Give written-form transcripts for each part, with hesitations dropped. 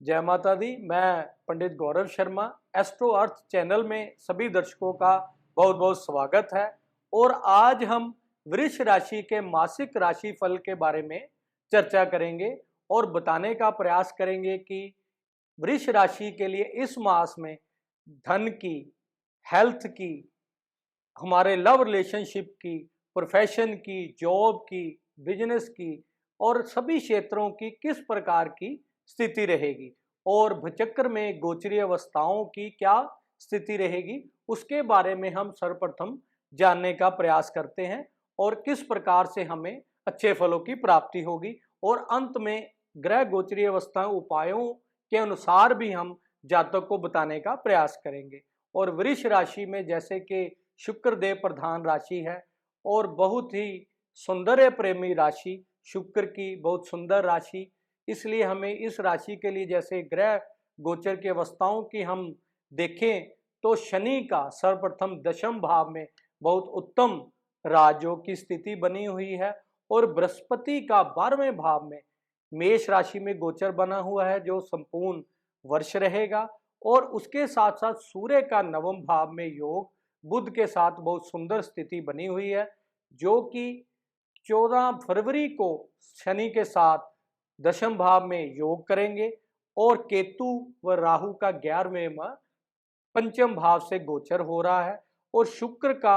जय माता दी। मैं पंडित गौरव शर्मा, एस्ट्रो अर्थ चैनल में सभी दर्शकों का बहुत बहुत स्वागत है। और आज हम वृष राशि के मासिक राशि फल के बारे में चर्चा करेंगे और बताने का प्रयास करेंगे कि वृष राशि के लिए इस मास में धन की, हेल्थ की, हमारे लव रिलेशनशिप की, प्रोफेशन की, जॉब की, बिजनेस की और सभी क्षेत्रों की किस प्रकार की स्थिति रहेगी और भचक्र में गोचरीय अवस्थाओं की क्या स्थिति रहेगी, उसके बारे में हम सर्वप्रथम जानने का प्रयास करते हैं और किस प्रकार से हमें अच्छे फलों की प्राप्ति होगी। और अंत में ग्रह गोचरीय अवस्था उपायों के अनुसार भी हम जातक को बताने का प्रयास करेंगे। और वृष राशि में जैसे कि शुक्र देव प्रधान राशि है और बहुत ही सौंदर्य प्रेमी राशि, शुक्र की बहुत सुंदर राशि, इसलिए हमें इस राशि के लिए जैसे ग्रह गोचर की अवस्थाओं की हम देखें तो शनि का सर्वप्रथम दशम भाव में बहुत उत्तम राजयोग की स्थिति बनी हुई है और बृहस्पति का 12वें भाव में मेष राशि में गोचर बना हुआ है जो संपूर्ण वर्ष रहेगा। और उसके साथ साथ सूर्य का 9वें भाव में योग बुध के साथ बहुत सुंदर स्थिति बनी हुई है जो कि 14 फरवरी को शनि के साथ दशम भाव में योग करेंगे और केतु व राहु का 11वें में पंचम भाव से गोचर हो रहा है और शुक्र का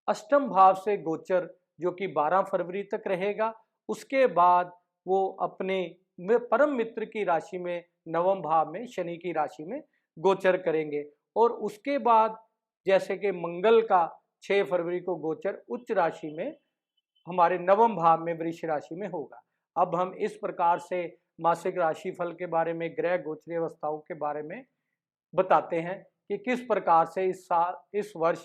अष्टम भाव से गोचर जो कि 12 फरवरी तक रहेगा। उसके बाद वो अपने परम मित्र की राशि में 9वें भाव में शनि की राशि में गोचर करेंगे और उसके बाद जैसे कि मंगल का 6 फरवरी को गोचर उच्च राशि में हमारे 9वें भाव में वृष राशि में होगा। अब हम इस प्रकार से मासिक राशि फल के बारे में, ग्रह गोचरीय अवस्थाओं के बारे में बताते हैं कि किस प्रकार से इस वर्ष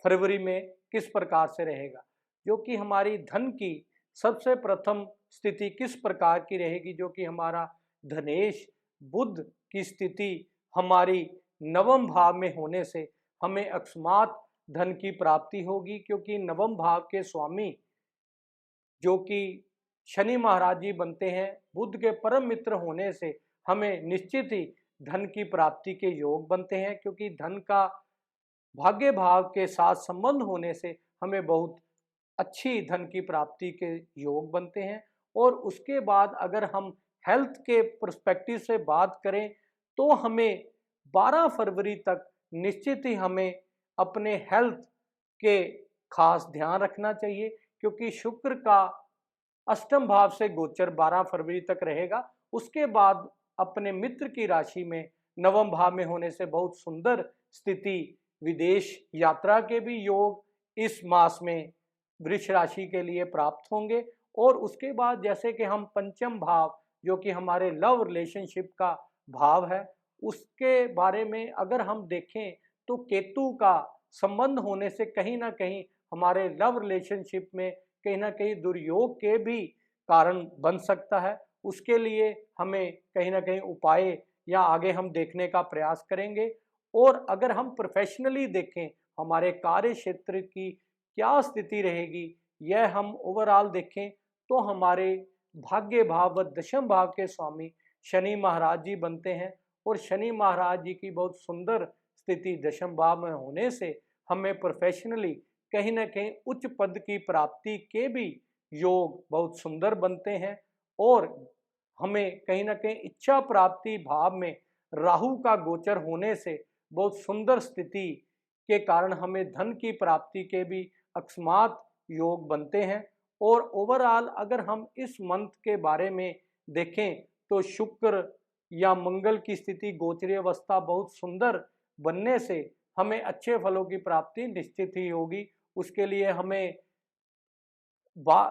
फरवरी में किस प्रकार से रहेगा, जो कि हमारी धन की सबसे प्रथम स्थिति किस प्रकार की रहेगी, जो कि हमारा धनेश बुध की स्थिति हमारी 9वें भाव में होने से हमें अकस्मात धन की प्राप्ति होगी, क्योंकि 9वें भाव के स्वामी जो कि शनि महाराज जी बनते हैं, बुध के परम मित्र होने से हमें निश्चित ही धन की प्राप्ति के योग बनते हैं, क्योंकि धन का भाग्य भाव के साथ संबंध होने से हमें बहुत अच्छी धन की प्राप्ति के योग बनते हैं। और उसके बाद अगर हम हेल्थ के पर्सपेक्टिव से बात करें तो हमें 12 फरवरी तक निश्चित ही हमें अपने हेल्थ के खास ध्यान रखना चाहिए, क्योंकि शुक्र का अष्टम भाव से गोचर 12 फरवरी तक रहेगा। उसके बाद अपने मित्र की राशि में 9वें भाव में होने से बहुत सुंदर स्थिति, विदेश यात्रा के भी योग इस मास में वृष राशि के लिए प्राप्त होंगे। और उसके बाद जैसे कि हम पंचम भाव जो कि हमारे लव रिलेशनशिप का भाव है, उसके बारे में अगर हम देखें तो केतु का संबंध होने से कहीं ना कहीं हमारे लव रिलेशनशिप में कहीं ना कहीं दुर्योग के भी कारण बन सकता है। उसके लिए हमें कहीं ना कहीं उपाय या आगे हम देखने का प्रयास करेंगे। और अगर हम प्रोफेशनली देखें हमारे कार्य क्षेत्र की क्या स्थिति रहेगी, यह हम ओवरऑल देखें तो हमारे भाग्य भाव व दशम भाव के स्वामी शनि महाराज जी बनते हैं और शनि महाराज जी की बहुत सुंदर स्थिति दशम भाव में होने से हमें प्रोफेशनली कहीं ना कहीं उच्च पद की प्राप्ति के भी योग बहुत सुंदर बनते हैं। और हमें कहीं ना कहीं इच्छा प्राप्ति भाव में राहु का गोचर होने से बहुत सुंदर स्थिति के कारण हमें धन की प्राप्ति के भी अकस्मात योग बनते हैं। और ओवरऑल अगर हम इस मंथ के बारे में देखें तो शुक्र या मंगल की स्थिति गोचरीय अवस्था बहुत सुंदर बनने से हमें अच्छे फलों की प्राप्ति निश्चित ही होगी। उसके लिए हमें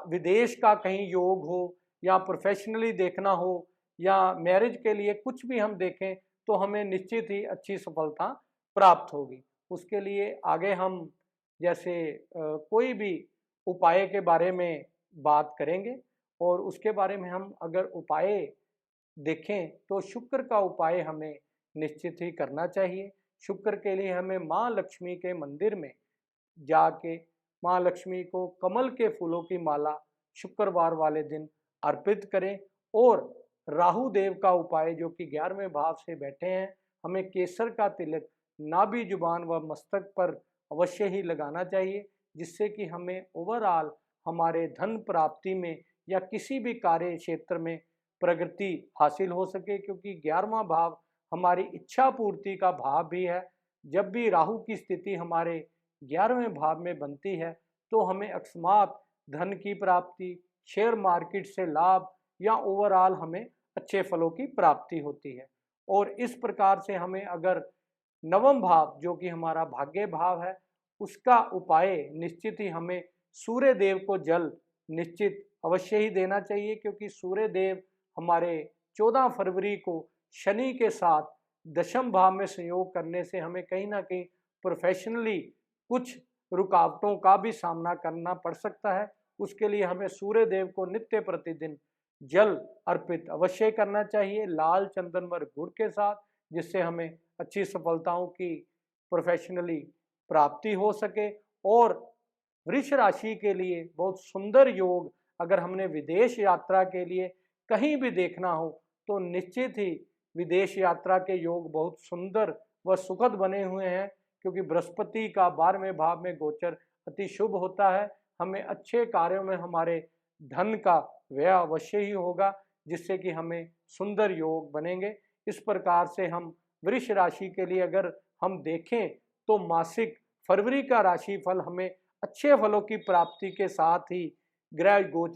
विदेश का कहीं योग हो या प्रोफेशनली देखना हो या मैरिज के लिए कुछ भी हम देखें तो हमें निश्चित ही अच्छी सफलता प्राप्त होगी। उसके लिए आगे हम जैसे कोई भी उपाय के बारे में बात करेंगे और उसके बारे में हम अगर उपाय देखें तो शुक्र का उपाय हमें निश्चित ही करना चाहिए। शुक्र के लिए हमें माँ लक्ष्मी के मंदिर में जाके माँ लक्ष्मी को कमल के फूलों की माला शुक्रवार वाले दिन अर्पित करें और राहु देव का उपाय जो कि 11वें भाव से बैठे हैं, हमें केसर का तिलक नाभि जुबान व मस्तक पर अवश्य ही लगाना चाहिए, जिससे कि हमें ओवरऑल हमारे धन प्राप्ति में या किसी भी कार्य क्षेत्र में प्रगति हासिल हो सके, क्योंकि 11वां भाव हमारी इच्छा पूर्ति का भाव भी है। जब भी राहु की स्थिति हमारे 11वें भाव में बनती है तो हमें अकस्मात धन की प्राप्ति, शेयर मार्केट से लाभ या ओवरऑल हमें अच्छे फलों की प्राप्ति होती है। और इस प्रकार से हमें अगर नवम भाव जो कि हमारा भाग्य भाव है, उसका उपाय निश्चित ही हमें सूर्य देव को जल निश्चित अवश्य ही देना चाहिए, क्योंकि सूर्य देव हमारे 14 फरवरी को शनि के साथ दशम भाव में संयोग करने से हमें कहीं ना कहीं प्रोफेशनली कुछ रुकावटों का भी सामना करना पड़ सकता है। उसके लिए हमें सूर्य देव को नित्य प्रतिदिन जल अर्पित अवश्य करना चाहिए, लाल चंदन व गुड़ के साथ, जिससे हमें अच्छी सफलताओं की प्रोफेशनली प्राप्ति हो सके। और वृष राशि के लिए बहुत सुंदर योग, अगर हमने विदेश यात्रा के लिए कहीं भी देखना हो तो निश्चित ही विदेश यात्रा के योग बहुत सुंदर व सुखद बने हुए हैं, क्योंकि बृहस्पति का 12वें भाव में गोचर अति शुभ होता है। हमें अच्छे कार्यों में हमारे धन का व्यय अवश्य ही होगा, जिससे कि हमें सुंदर योग बनेंगे। इस प्रकार से हम वृष राशि के लिए अगर हम देखें तो मासिक फरवरी का राशिफल हमें अच्छे फलों की प्राप्ति के साथ ही ग्रह गोचर